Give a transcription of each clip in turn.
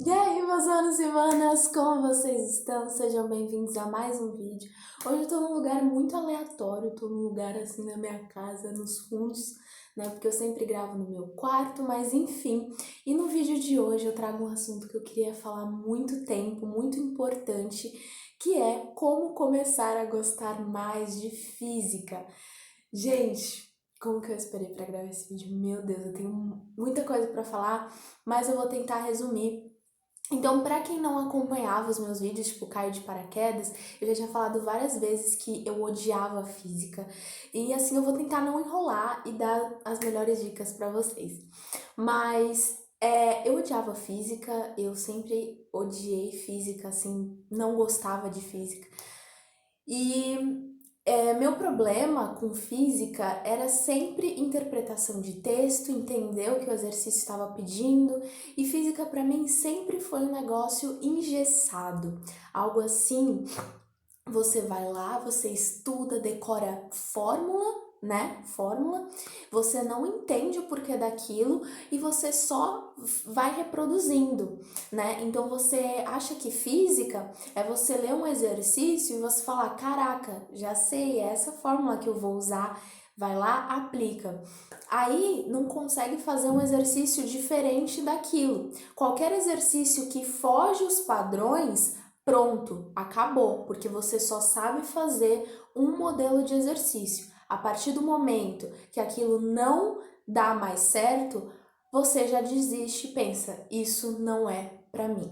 E aí, meus manos e manas, como vocês estão? Sejam bem-vindos a mais um vídeo. Hoje eu tô num lugar muito aleatório, tô num lugar assim na minha casa, nos fundos, né? Porque eu sempre gravo no meu quarto, mas enfim. E no vídeo de hoje eu trago um assunto que eu queria falar há muito tempo, muito importante, que é como começar a gostar mais de física. Gente, como que eu esperei pra gravar esse vídeo? Meu Deus, eu tenho muita coisa pra falar, mas eu vou tentar resumir. Então, pra quem não acompanhava os meus vídeos, tipo, caiu de paraquedas, eu já tinha falado várias vezes que eu odiava física. E assim, eu vou tentar não enrolar e dar as melhores dicas pra vocês. Mas eu odiava física, eu sempre odiei física, assim, não gostava de física. E meu problema com física era sempre interpretação de texto, entender o que o exercício estava pedindo, e física para mim sempre foi um negócio engessado, algo assim. Você vai lá, você estuda, decora fórmula, né? Fórmula, você não entende o porquê daquilo e você só vai reproduzindo, né? Então você acha que física é você ler um exercício e você falar: caraca, já sei, é essa fórmula que eu vou usar. Vai lá, aplica. Aí não consegue fazer um exercício diferente daquilo. Qualquer exercício que foge os padrões, pronto, acabou, porque você só sabe fazer um modelo de exercício. A partir do momento que aquilo não dá mais certo, você já desiste e pensa: isso não é para mim.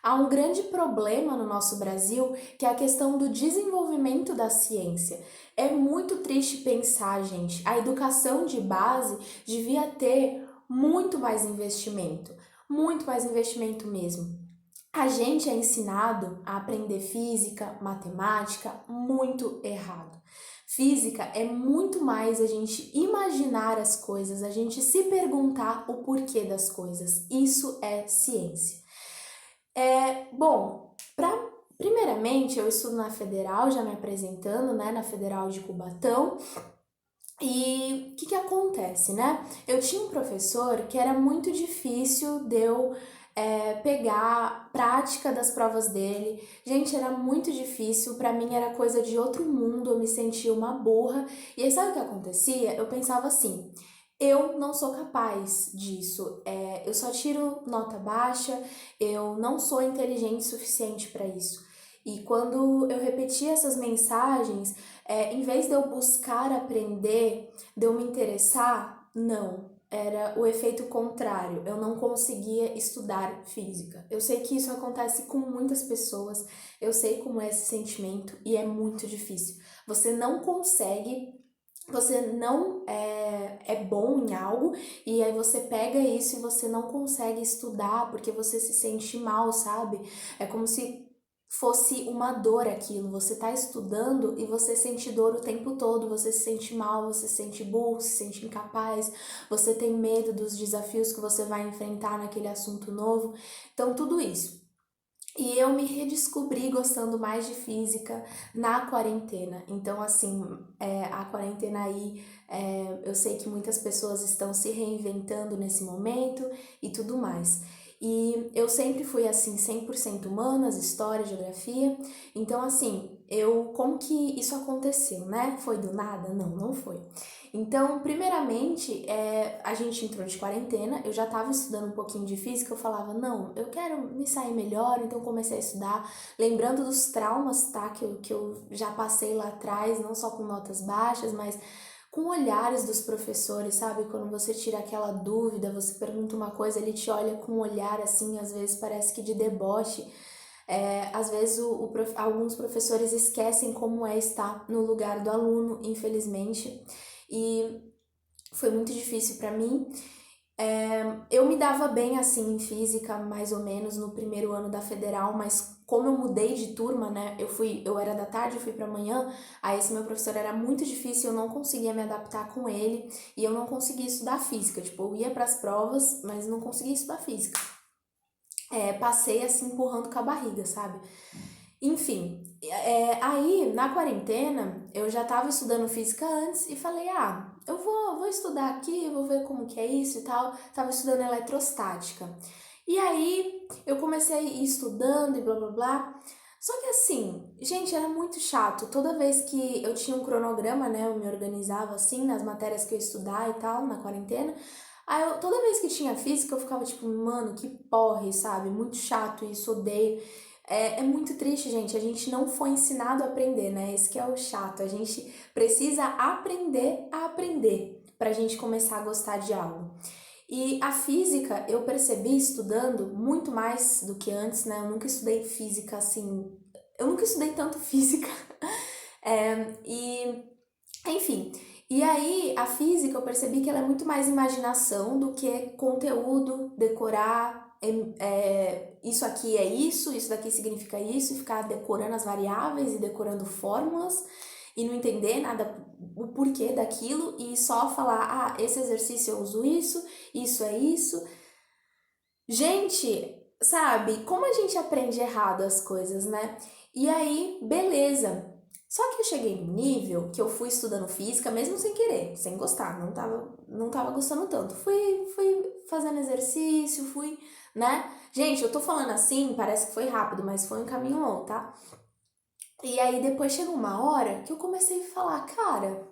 Há um grande problema no nosso Brasil, que é a questão do desenvolvimento da ciência. É muito triste pensar, gente, a educação de base devia ter muito mais investimento mesmo. A gente é ensinado a aprender física, matemática muito errado. Física é muito mais a gente imaginar as coisas, a gente se perguntar o porquê das coisas. Isso é ciência. Bom, primeiramente eu estudo na Federal, já me apresentando, né, na Federal de Cubatão. E o que acontece, né? Eu tinha um professor que era muito difícil de eu pegar a prática das provas dele. Gente, era muito difícil, pra mim era coisa de outro mundo, eu me sentia uma burra. E aí sabe o que acontecia? Eu pensava assim: eu não sou capaz disso, eu só tiro nota baixa, eu não sou inteligente o suficiente para isso. E quando eu repetia essas mensagens, em vez de eu buscar aprender, de eu me interessar, não. Era o efeito contrário. Eu não conseguia estudar física. Eu sei que isso acontece com muitas pessoas. Eu sei como é esse sentimento e é muito difícil. Você não consegue, você não é bom em algo e aí você pega isso e você não consegue estudar porque você se sente mal, sabe? É como se fosse uma dor aquilo. Você tá estudando e você sente dor o tempo todo, você se sente mal, você se sente burro, se sente incapaz, você tem medo dos desafios que você vai enfrentar naquele assunto novo. Então, tudo isso. E eu me redescobri gostando mais de física na quarentena. Então, assim, a quarentena aí, eu sei que muitas pessoas estão se reinventando nesse momento e tudo mais. E eu sempre fui, assim, 100% humanas, história, geografia. Então, assim, como que isso aconteceu, né? Foi do nada? Não, não foi. Então, primeiramente, a gente entrou de quarentena, eu já estava estudando um pouquinho de física, eu falava: não, eu quero me sair melhor, então comecei a estudar, lembrando dos traumas, tá, que eu já passei lá atrás, não só com notas baixas, mas com olhares dos professores, sabe? Quando você tira aquela dúvida, você pergunta uma coisa, ele te olha com um olhar assim, às vezes parece que de deboche. Às vezes alguns professores esquecem como é estar no lugar do aluno, infelizmente, e foi muito difícil para mim. Eu me dava bem assim em física, mais ou menos no primeiro ano da federal, mas como eu mudei de turma, né? Eu era da tarde, eu fui para manhã, aí esse meu professor era muito difícil, eu não conseguia me adaptar com ele e eu não conseguia estudar física. Tipo, eu ia para as provas, mas não conseguia estudar física. Passei assim empurrando com a barriga, sabe? Enfim, aí na quarentena eu já estava estudando física antes e falei: ah, eu vou estudar aqui, vou ver como que é isso e tal. Tava estudando eletrostática. E aí eu comecei a ir estudando e blá blá blá. Só que assim, gente, era muito chato. Toda vez que eu tinha um cronograma, né, eu me organizava assim nas matérias que eu ia estudar e tal, na quarentena. Toda vez que tinha física, eu ficava tipo, mano, que porre, sabe? Muito chato isso, odeio. É muito triste, gente. A gente não foi ensinado a aprender, né? Esse que é o chato. A gente precisa aprender a aprender pra gente começar a gostar de algo. E a física eu percebi estudando muito mais do que antes, né? Eu nunca estudei física assim. Eu nunca estudei tanto física. Enfim. E aí, a física eu percebi que ela é muito mais imaginação do que conteúdo, decorar. Isso aqui é isso daqui significa isso, e ficar decorando as variáveis e decorando fórmulas e não entender nada o porquê daquilo e só falar, esse exercício eu uso isso é isso. Gente, sabe, como a gente aprende errado as coisas, né? E aí, beleza. Só que eu cheguei num nível que eu fui estudando física, mesmo sem querer, sem gostar, não tava gostando tanto. Fui fazendo exercício, né? Gente, eu tô falando assim, parece que foi rápido, mas foi um caminho longo, tá? E aí depois chegou uma hora que eu comecei a falar, cara,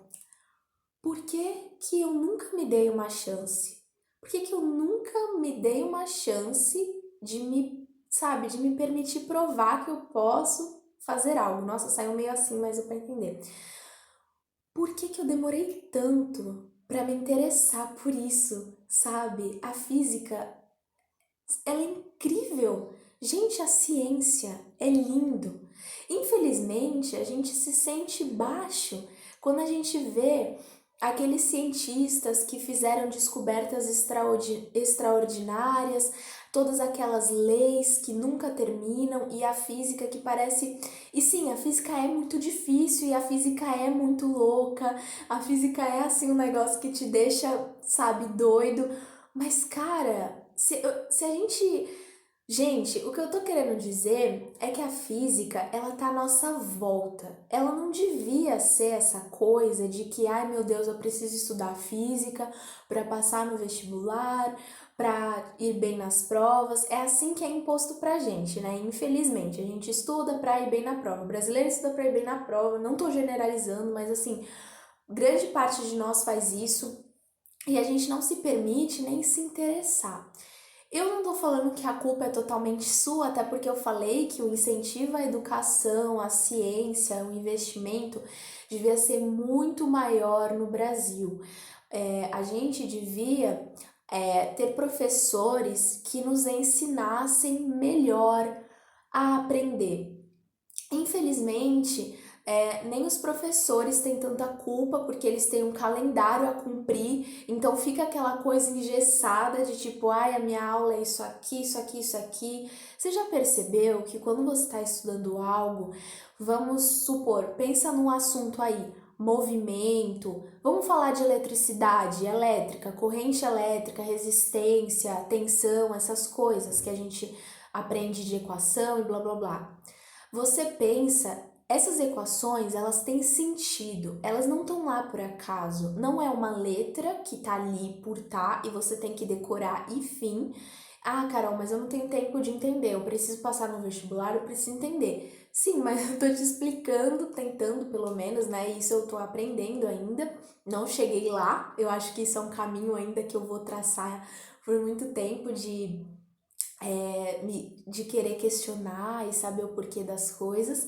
por que que eu nunca me dei uma chance? Por que que eu nunca me dei uma chance de sabe, de me permitir provar que eu posso fazer algo? Nossa, saiu meio assim, mas eu pra entender. Por que que eu demorei tanto pra me interessar por isso, sabe? A física, ela é incrível. Gente, a ciência é lindo. Infelizmente, a gente se sente baixo quando a gente vê aqueles cientistas que fizeram descobertas extraordinárias, todas aquelas leis que nunca terminam e a física que parece. E sim, a física é muito difícil e a física é muito louca, a física é assim um negócio que te deixa, sabe, doido. Mas, cara, se a gente. Gente, o que eu tô querendo dizer é que a física, ela tá à nossa volta. Ela não devia ser essa coisa de que, ai meu Deus, eu preciso estudar física para passar no vestibular, para ir bem nas provas. É assim que é imposto pra gente, né? Infelizmente, a gente estuda pra ir bem na prova. O brasileiro estuda pra ir bem na prova. Não tô generalizando, mas assim, grande parte de nós faz isso e a gente não se permite nem se interessar. Eu não tô falando que a culpa é totalmente sua, até porque eu falei que o incentivo à educação, à ciência, o investimento devia ser muito maior no Brasil. A gente devia ter professores que nos ensinassem melhor a aprender. Infelizmente, nem os professores têm tanta culpa porque eles têm um calendário a cumprir, então fica aquela coisa engessada de tipo, ai, a minha aula é isso aqui, isso aqui, isso aqui. Você já percebeu que quando você está estudando algo, vamos supor, pensa num assunto aí, movimento, vamos falar de eletricidade, elétrica, corrente elétrica, resistência, tensão, essas coisas que a gente aprende de equação e blá blá blá. Você pensa, essas equações, elas têm sentido, elas não estão lá por acaso, não é uma letra que tá ali por tá e você tem que decorar e fim. Ah, Carol, mas eu não tenho tempo de entender, eu preciso passar no vestibular, eu preciso entender. Sim, mas eu tô te explicando, tentando pelo menos, né? Isso eu tô aprendendo ainda, não cheguei lá, eu acho que isso é um caminho ainda que eu vou traçar por muito tempo de querer questionar e saber o porquê das coisas.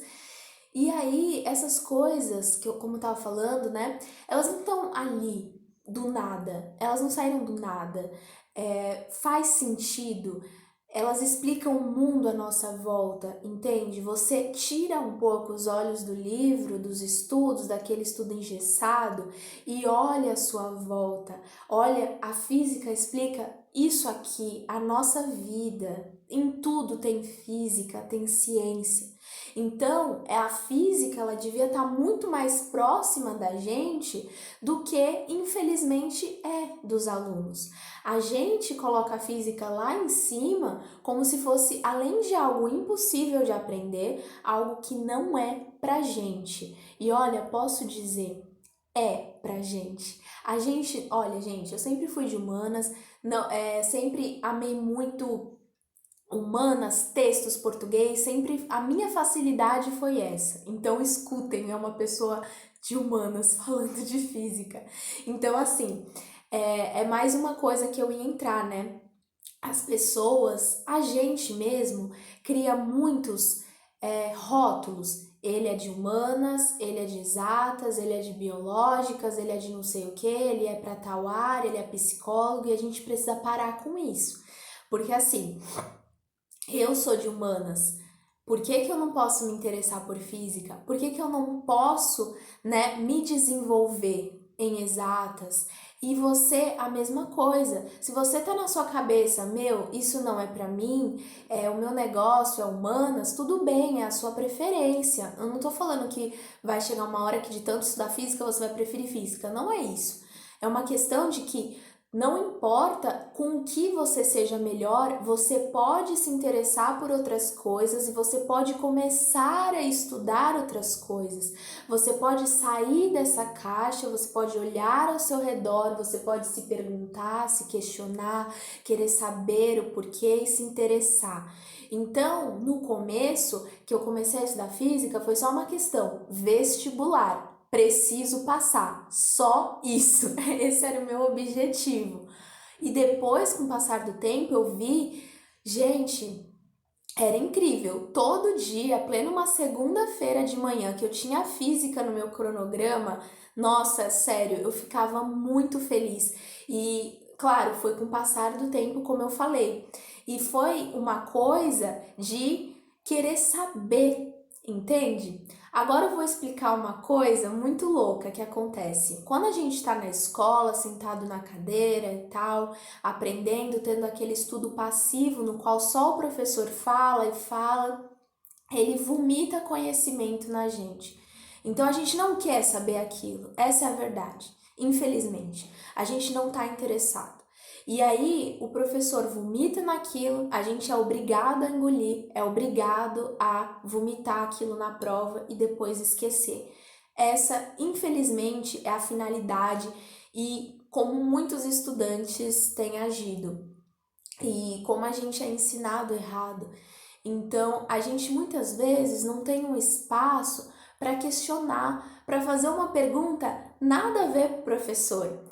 E aí, essas coisas que eu, como eu tava falando, né, elas não estão ali do nada, elas não saíram do nada. Faz sentido, elas explicam o mundo à nossa volta, entende? Você tira um pouco os olhos do livro, dos estudos, daquele estudo engessado e olha a sua volta. Olha, a física explica isso aqui, a nossa vida. Em tudo tem física, tem ciência. Então, a física ela devia estar muito mais próxima da gente do que, infelizmente, é dos alunos. A gente coloca a física lá em cima como se fosse, além de algo impossível de aprender, algo que não é pra gente. E olha, posso dizer, é pra gente. A gente, olha, gente, eu sempre fui de humanas, não, sempre amei muito humanas, textos, português, sempre a minha facilidade foi essa. Então escutem, é uma pessoa de humanas falando de física. Então, assim, é mais uma coisa que eu ia entrar, né? As pessoas, a gente mesmo, cria muitos rótulos. Ele é de humanas, ele é de exatas, ele é de biológicas, ele é de não sei o que, ele é para tal área, ele é psicólogo, e a gente precisa parar com isso. Porque assim, eu sou de humanas. Por que eu não posso me interessar por física? Por que eu não posso, né, me desenvolver em exatas? E você, a mesma coisa. Se você tá na sua cabeça, meu, isso não é pra mim, o meu negócio é humanas, tudo bem, é a sua preferência. Eu não tô falando que vai chegar uma hora que de tanto estudar física você vai preferir física. Não é isso. É uma questão de que não importa com o que você seja melhor, você pode se interessar por outras coisas e você pode começar a estudar outras coisas. Você pode sair dessa caixa, você pode olhar ao seu redor, você pode se perguntar, se questionar, querer saber o porquê e se interessar. Então, no começo, que eu comecei a estudar física, foi só uma questão vestibular. Preciso passar, só isso. Esse era o meu objetivo. E depois, com o passar do tempo, eu vi, gente, era incrível. Todo dia, pleno uma segunda-feira de manhã, que eu tinha física no meu cronograma, nossa, sério, eu ficava muito feliz. E, claro, foi com o passar do tempo, como eu falei. E foi uma coisa de querer saber, entende? Agora eu vou explicar uma coisa muito louca que acontece. Quando a gente está na escola, sentado na cadeira e tal, aprendendo, tendo aquele estudo passivo no qual só o professor fala e fala, ele vomita conhecimento na gente. Então a gente não quer saber aquilo, essa é a verdade. Infelizmente, a gente não está interessado. E aí o professor vomita naquilo, a gente é obrigado a engolir, é obrigado a vomitar aquilo na prova e depois esquecer. Essa, infelizmente, é a finalidade e como muitos estudantes têm agido e como a gente é ensinado errado. Então, a gente muitas vezes não tem um espaço para questionar, para fazer uma pergunta nada a ver com o professor,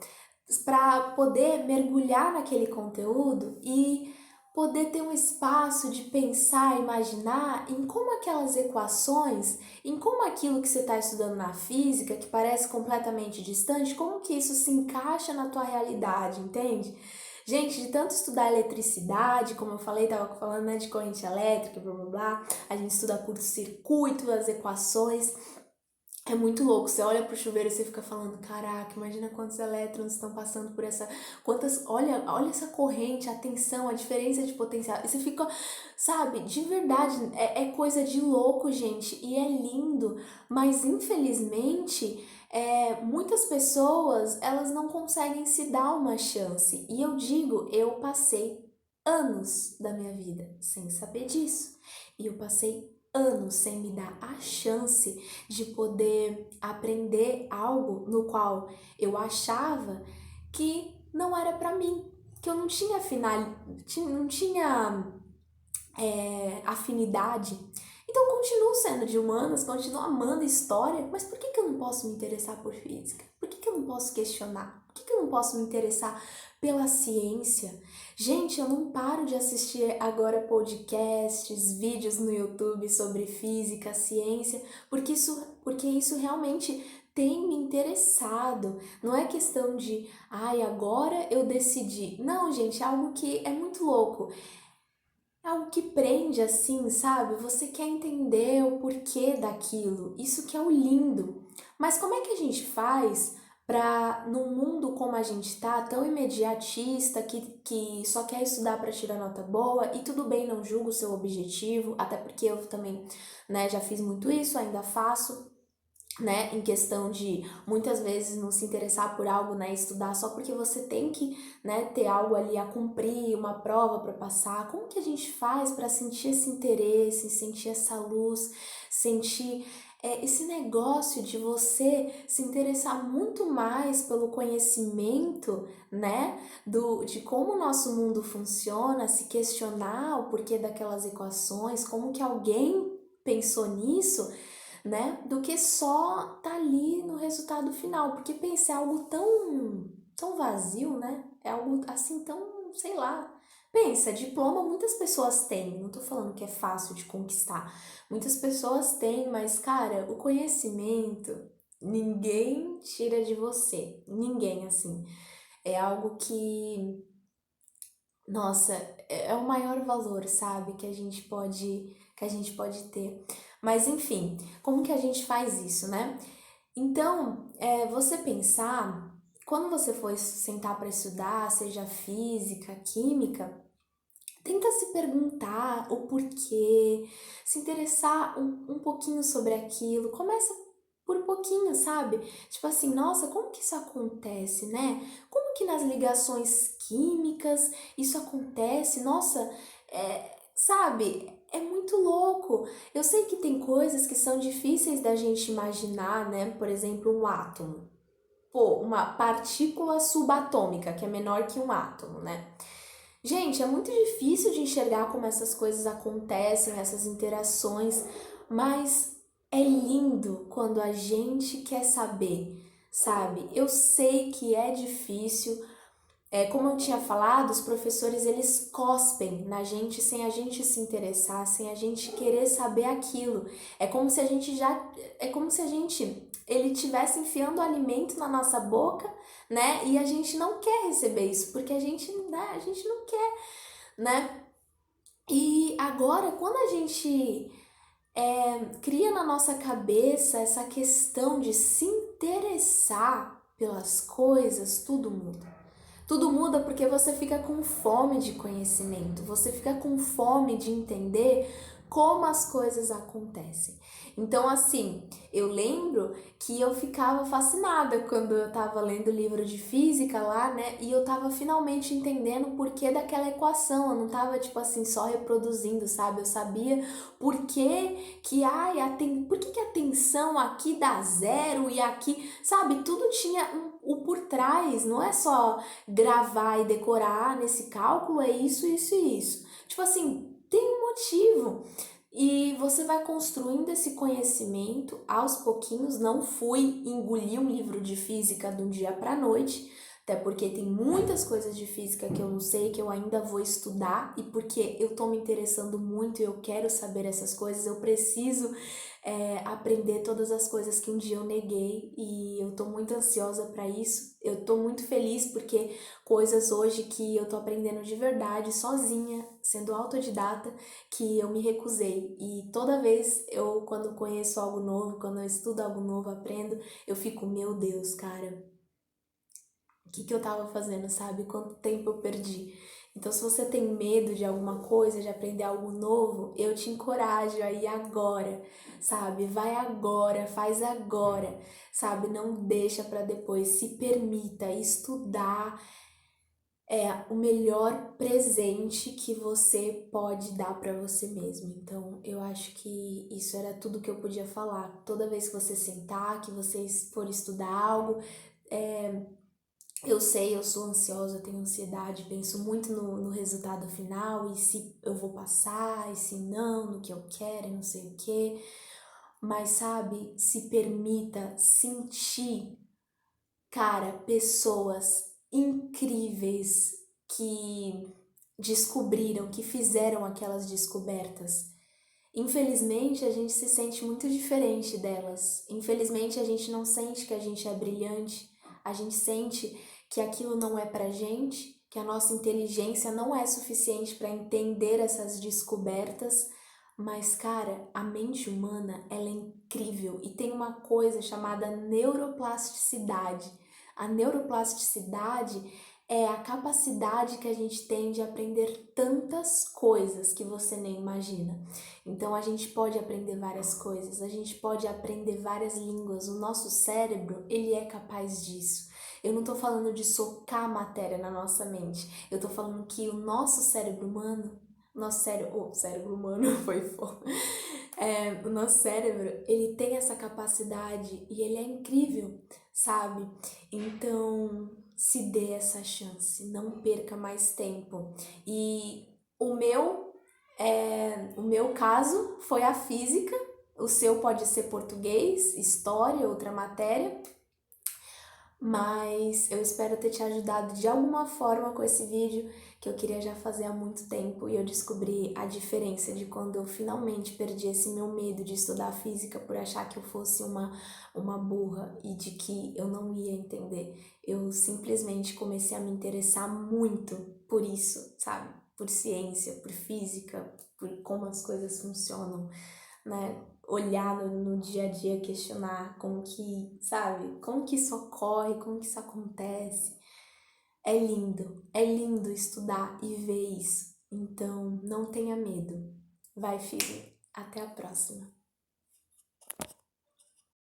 para poder mergulhar naquele conteúdo e poder ter um espaço de pensar, imaginar em como aquelas equações, em como aquilo que você está estudando na física, que parece completamente distante, como que isso se encaixa na tua realidade, entende? Gente, de tanto estudar eletricidade, como eu falei, tava falando, né, de corrente elétrica, blá blá blá, a gente estuda curto-circuito, as equações, é muito louco, você olha pro chuveiro e você fica falando, caraca, imagina quantos elétrons estão passando por essa, olha essa corrente, a tensão, a diferença de potencial, e você fica, sabe, de verdade, é coisa de louco, gente, e é lindo, mas infelizmente, muitas pessoas, elas não conseguem se dar uma chance, e eu digo, eu passei anos da minha vida sem saber disso, e eu passei anos sem me dar a chance de poder aprender algo no qual eu achava que não era para mim, que eu não tinha não tinha afinidade. Então continuo sendo de humanas, continuo amando história, mas por que eu não posso me interessar por física? Por que eu não posso questionar? Por que eu não posso me interessar pela ciência? Gente, eu não paro de assistir agora podcasts, vídeos no YouTube sobre física, ciência, porque isso realmente tem me interessado. Não é questão de, ai, agora eu decidi. Não, gente, é algo que é muito louco. É algo que prende assim, sabe? Você quer entender o porquê daquilo. Isso que é o lindo. Mas como é que a gente faz para, num mundo como a gente tá, tão imediatista, que só quer estudar para tirar nota boa, e tudo bem, não julgo o seu objetivo, até porque eu também, né, já fiz muito isso, ainda faço, né, em questão de muitas vezes não se interessar por algo, né, estudar só porque você tem que, né, ter algo ali a cumprir, uma prova para passar. Como que a gente faz para sentir esse interesse, sentir essa luz, sentir esse negócio de você se interessar muito mais pelo conhecimento, né, de como o nosso mundo funciona, se questionar o porquê daquelas equações, como que alguém pensou nisso, né, do que só tá ali no resultado final, porque pensar é algo tão vazio, né, é algo assim tão, sei lá. Pensa, diploma muitas pessoas têm, não tô falando que é fácil de conquistar, muitas pessoas têm, mas cara, o conhecimento ninguém tira de você, ninguém assim, é algo que, nossa, é o maior valor, sabe, que a gente pode ter. Mas enfim, como que a gente faz isso, né? Então, você pensar, quando você for sentar para estudar, seja física, química, tenta se perguntar o porquê, se interessar um pouquinho sobre aquilo, começa por pouquinho, sabe? Tipo assim, nossa, como que isso acontece, né? Como que nas ligações químicas isso acontece? Nossa, sabe? É muito louco. Eu sei que tem coisas que são difíceis da gente imaginar, né? Por exemplo, um átomo. Pô, uma partícula subatômica, que é menor que um átomo, né? Gente, é muito difícil de enxergar como essas coisas acontecem, essas interações, mas é lindo quando a gente quer saber, sabe? Eu sei que é difícil, como eu tinha falado, os professores eles cospem na gente sem a gente se interessar, sem a gente querer saber aquilo. É como se a gente ele tivesse enfiando alimento na nossa boca, né? E a gente não quer receber isso, porque a gente não quer, né? E agora, quando a gente cria na nossa cabeça essa questão de se interessar pelas coisas, tudo muda. Tudo muda porque você fica com fome de conhecimento, você fica com fome de entender como as coisas acontecem. Então, assim, eu lembro que eu ficava fascinada quando eu tava lendo o livro de física lá, né? E eu tava finalmente entendendo o porquê daquela equação. Eu não tava, tipo assim, só reproduzindo, sabe? Eu sabia por por que a tensão aqui dá zero e aqui, sabe? Tudo tinha o por trás, não é só gravar e decorar nesse cálculo é isso, isso e isso. Tipo assim, tem um motivo. E você vai construindo esse conhecimento aos pouquinhos. Não fui engolir um livro de física de um dia para noite, até porque tem muitas coisas de física que eu não sei, que eu ainda vou estudar, e porque eu tô me interessando muito e eu quero saber essas coisas, eu preciso aprender todas as coisas que um dia eu neguei, e eu tô muito ansiosa para isso. Eu tô muito feliz porque coisas hoje que eu tô aprendendo de verdade, sozinha, sendo autodidata, que eu me recusei. E toda vez quando conheço algo novo, quando eu estudo algo novo, aprendo, eu fico, meu Deus, cara, o que eu tava fazendo, sabe? Quanto tempo eu perdi. Então, se você tem medo de alguma coisa, de aprender algo novo, eu te encorajo a ir agora, sabe? Vai agora, faz agora, sabe? Não deixa para depois, se permita estudar. É o melhor presente que você pode dar para você mesmo. Então, eu acho que isso era tudo que eu podia falar. Toda vez que você sentar, que vocês for estudar algo, é, eu sei, eu sou ansiosa, eu tenho ansiedade, penso muito no resultado final e se eu vou passar, e se não, no que eu quero, e não sei o quê. Mas sabe, se permita sentir, cara, pessoas incríveis que descobriram, que fizeram aquelas descobertas. Infelizmente, a gente se sente muito diferente delas. Infelizmente, a gente não sente que a gente é brilhante. A gente sente que aquilo não é pra gente, que a nossa inteligência não é suficiente para entender essas descobertas. Mas, cara, a mente humana, ela é incrível e tem uma coisa chamada neuroplasticidade. A neuroplasticidade é a capacidade que a gente tem de aprender tantas coisas que você nem imagina. Então a gente pode aprender várias coisas, a gente pode aprender várias línguas. O nosso cérebro, ele é capaz disso. Eu não tô falando de socar matéria na nossa mente. Eu tô falando que o nosso cérebro humano, o cérebro humano foi foda. O nosso cérebro, ele tem essa capacidade e ele é incrível, sabe? Então, se dê essa chance, não perca mais tempo. E o meu caso foi a física, o seu pode ser português, história, outra matéria, mas eu espero ter te ajudado de alguma forma com esse vídeo que eu queria já fazer há muito tempo e eu descobri a diferença de quando eu finalmente perdi esse meu medo de estudar física por achar que eu fosse uma burra e de que eu não ia entender. Eu simplesmente comecei a me interessar muito por isso, sabe? Por ciência, por física, por como as coisas funcionam, né? Olhar no dia a dia, questionar como que, sabe? Como que isso ocorre, como que isso acontece. É lindo estudar e ver isso. Então, não tenha medo. Vai, filho. Até a próxima.